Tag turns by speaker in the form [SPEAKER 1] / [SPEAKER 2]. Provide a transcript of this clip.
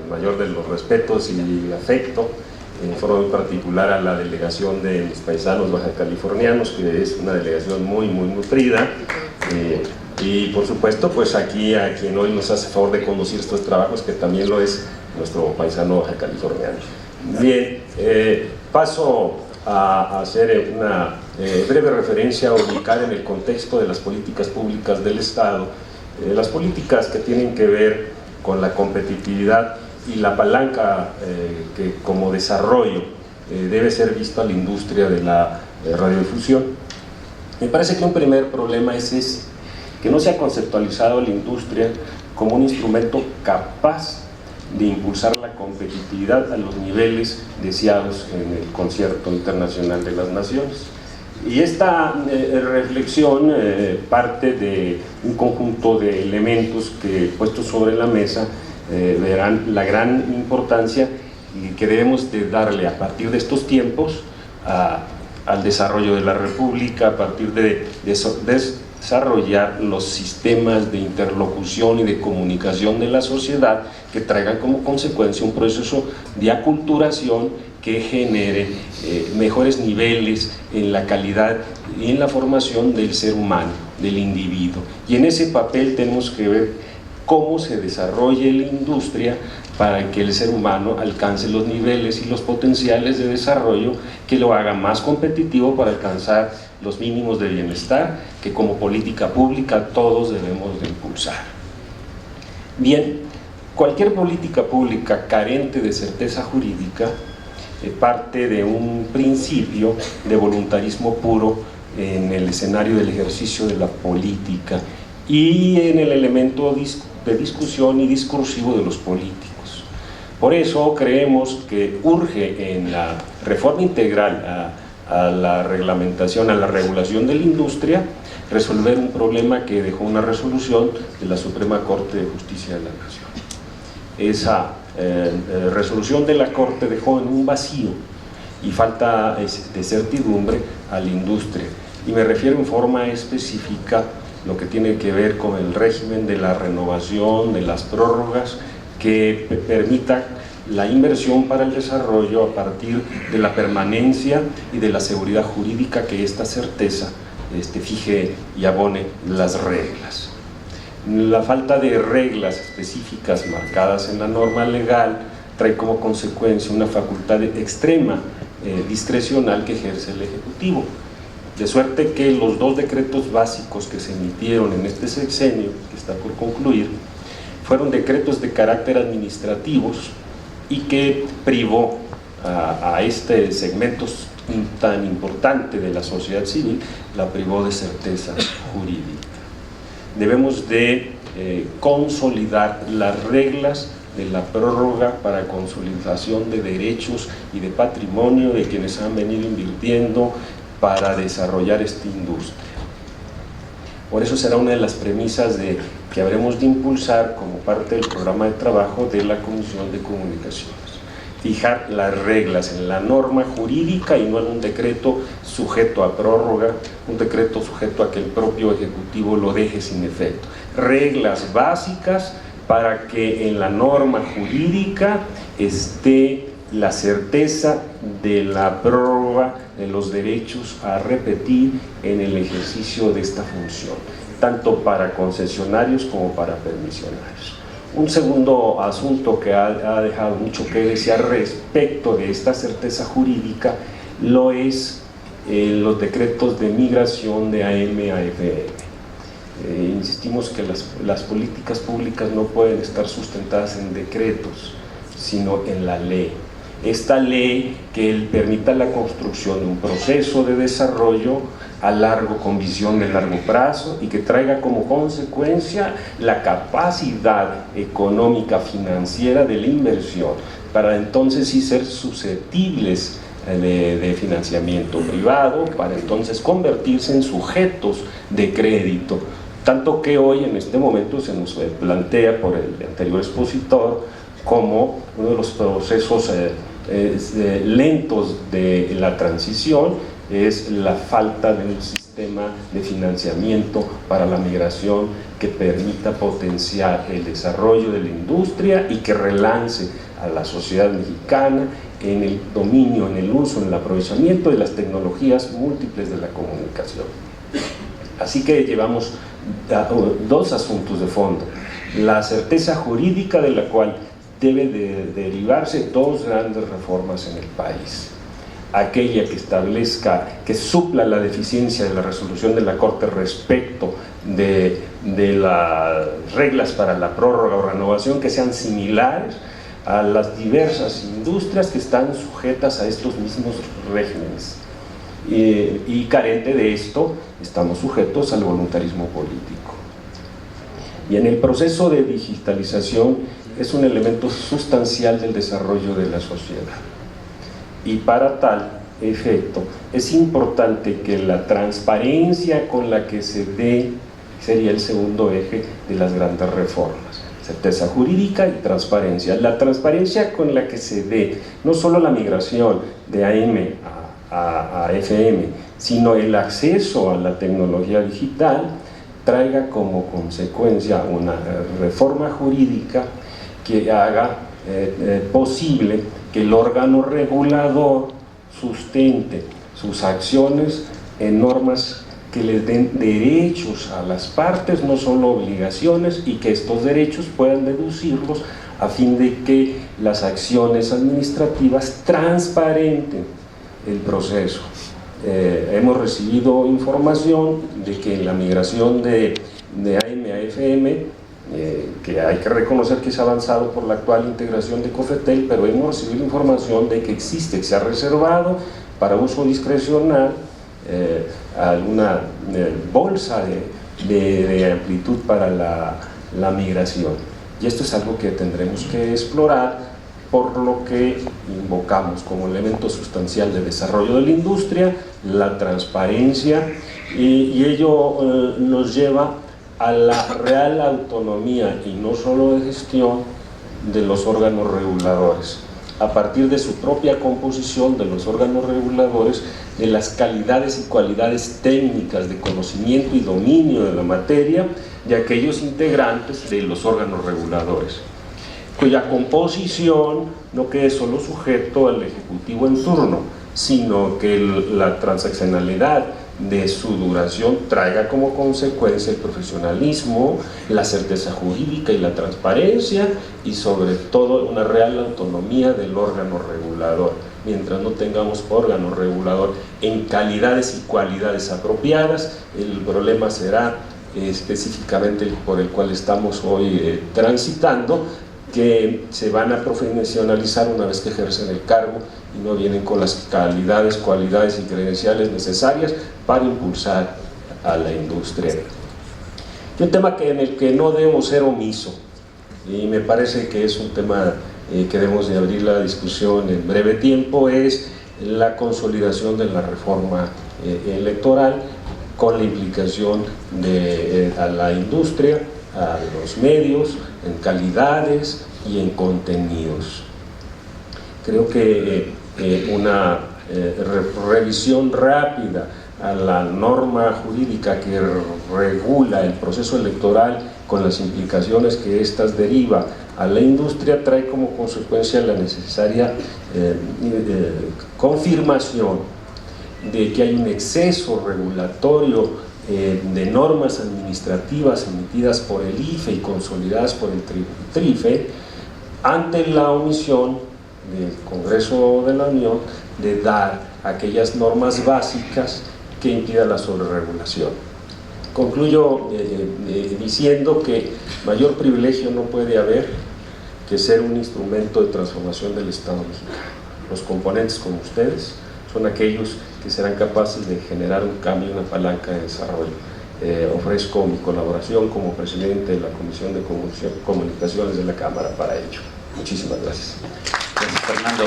[SPEAKER 1] mayor de los respetos y afecto, en forma muy particular a la delegación de mis paisanos bajacalifornianos, que es una delegación muy nutrida, y por supuesto pues aquí a quien hoy nos hace favor de conducir estos trabajos, que también lo es nuestro paisano bajacaliforniano. Bien, paso a hacer una breve referencia, ubicar en el contexto de las políticas públicas del Estado, las políticas que tienen que ver con la competitividad y la palanca que como desarrollo debe ser vista la industria de la radiodifusión. Me parece que un primer problema es ese, que no se ha conceptualizado la industria como un instrumento capaz de impulsar la competitividad a los niveles deseados en el concierto internacional de las naciones. Y esta reflexión parte de un conjunto de elementos que, puestos sobre la mesa, verán la gran importancia que debemos de darle a partir de estos tiempos al desarrollo de la República, a partir de desarrollar los sistemas de interlocución y de comunicación de la sociedad que traigan como consecuencia un proceso de aculturación que genere mejores niveles en la calidad y en la formación del ser humano, del individuo. Y en ese papel tenemos que ver cómo se desarrolle la industria para que el ser humano alcance los niveles y los potenciales de desarrollo que lo haga más competitivo para alcanzar los mínimos de bienestar que como política pública todos debemos de impulsar. Bien, cualquier política pública carente de certeza jurídica parte de un principio de voluntarismo puro en el escenario del ejercicio de la política y en el elemento de discusión y discursivo de los políticos. Por eso creemos que urge en la reforma integral a la reglamentación, a la regulación de la industria, resolver un problema que dejó una resolución de la Suprema Corte de Justicia de la Nación. Esa resolución de la Corte dejó en un vacío y falta de certidumbre a la industria, y me refiero en forma específica lo que tiene que ver con el régimen de la renovación, de las prórrogas, que permita la inversión para el desarrollo a partir de la permanencia y de la seguridad jurídica que esta certeza fije y abone las reglas. La falta de reglas específicas marcadas en la norma legal trae como consecuencia una facultad extrema discrecional que ejerce el Ejecutivo, de suerte que los dos decretos básicos que se emitieron en este sexenio, que está por concluir, fueron decretos de carácter administrativos y que privó a este segmento tan importante de la sociedad civil, la privó de certeza jurídica. Debemos de consolidar las reglas de la prórroga para consolidación de derechos y de patrimonio de quienes han venido invirtiendo para desarrollar esta industria. Por eso será una de las premisas que habremos de impulsar como parte del programa de trabajo de la Comisión de Comunicaciones. Fijar las reglas en la norma jurídica y no en un decreto sujeto a prórroga, un decreto sujeto a que el propio Ejecutivo lo deje sin efecto. Reglas básicas para que en la norma jurídica esté la certeza de la prórroga de los derechos a repetir en el ejercicio de esta función, tanto para concesionarios como para permisionarios. Un segundo asunto que ha dejado mucho que desear respecto de esta certeza jurídica lo es los decretos de migración de AM a FM. Insistimos que las políticas públicas no pueden estar sustentadas en decretos, sino en la ley. Esta ley que permita la construcción de un proceso de desarrollo con visión de largo plazo y que traiga como consecuencia la capacidad económica financiera de la inversión para entonces sí ser susceptibles de financiamiento privado, para entonces convertirse en sujetos de crédito, tanto que hoy en este momento se nos plantea por el anterior expositor como uno de los procesos lentos de la transición es la falta de un sistema de financiamiento para la migración que permita potenciar el desarrollo de la industria y que relance a la sociedad mexicana en el dominio, en el uso, en el aprovechamiento de las tecnologías múltiples de la comunicación. Así que llevamos dos asuntos de fondo: la certeza jurídica, de la cual debe de derivarse dos grandes reformas en el país: aquella que establezca, que supla la deficiencia de la resolución de la Corte respecto de las reglas para la prórroga o renovación, que sean similares a las diversas industrias que están sujetas a estos mismos regímenes, y carente de esto estamos sujetos al voluntarismo político. Y en el proceso de digitalización es un elemento sustancial del desarrollo de la sociedad, y para tal efecto es importante que la transparencia con la que se dé sería el segundo eje de las grandes reformas: certeza jurídica y transparencia. La transparencia con la que se dé no solo la migración de AM a FM, sino el acceso a la tecnología digital, traiga como consecuencia una reforma jurídica que haga posible que el órgano regulador sustente sus acciones en normas que les den derechos a las partes, no solo obligaciones, y que estos derechos puedan deducirlos a fin de que las acciones administrativas transparenten el proceso. Hemos recibido información de que en la migración de AM a FM, que hay que reconocer que se ha avanzado por la actual integración de Cofetel, pero hemos recibido información de que existe, que se ha reservado para uso discrecional alguna bolsa de amplitud para la migración, y esto es algo que tendremos que explorar, por lo que invocamos como elemento sustancial de desarrollo de la industria la transparencia, y ello nos lleva a la real autonomía, y no solo de gestión, de los órganos reguladores, a partir de su propia composición de los órganos reguladores, de las calidades y cualidades técnicas de conocimiento y dominio de la materia de aquellos integrantes de los órganos reguladores, cuya composición no quede solo sujeto al ejecutivo en turno, sino que la transaccionalidad de su duración traiga como consecuencia el profesionalismo, la certeza jurídica y la transparencia, y sobre todo una real autonomía del órgano regulador. Mientras no tengamos órgano regulador en calidades y cualidades apropiadas, el problema será específicamente por el cual estamos hoy transitando, que se van a profesionalizar una vez que ejercen el cargo y no vienen con las calidades, cualidades y credenciales necesarias para impulsar a la industria. Y un tema en el que no debemos ser omiso, y me parece que es un tema que debemos de abrir la discusión en breve tiempo, es la consolidación de la reforma electoral, con la implicación a la industria, a los medios, en calidades y en contenidos. Creo que una revisión rápida a la norma jurídica que regula el proceso electoral, con las implicaciones que éstas deriva a la industria, trae como consecuencia la necesaria confirmación de que hay un exceso regulatorio de normas administrativas emitidas por el IFE y consolidadas por el TRIFE, ante la omisión del Congreso de la Unión de dar aquellas normas básicas que impidan la sobreregulación. Concluyo diciendo que mayor privilegio no puede haber que ser un instrumento de transformación del Estado mexicano. Los componentes como ustedes son aquellos que serán capaces de generar un cambio, una palanca de desarrollo. Ofrezco mi colaboración como presidente de la Comisión de Comunicaciones de la Cámara para ello. Muchísimas gracias.
[SPEAKER 2] Gracias, Fernando.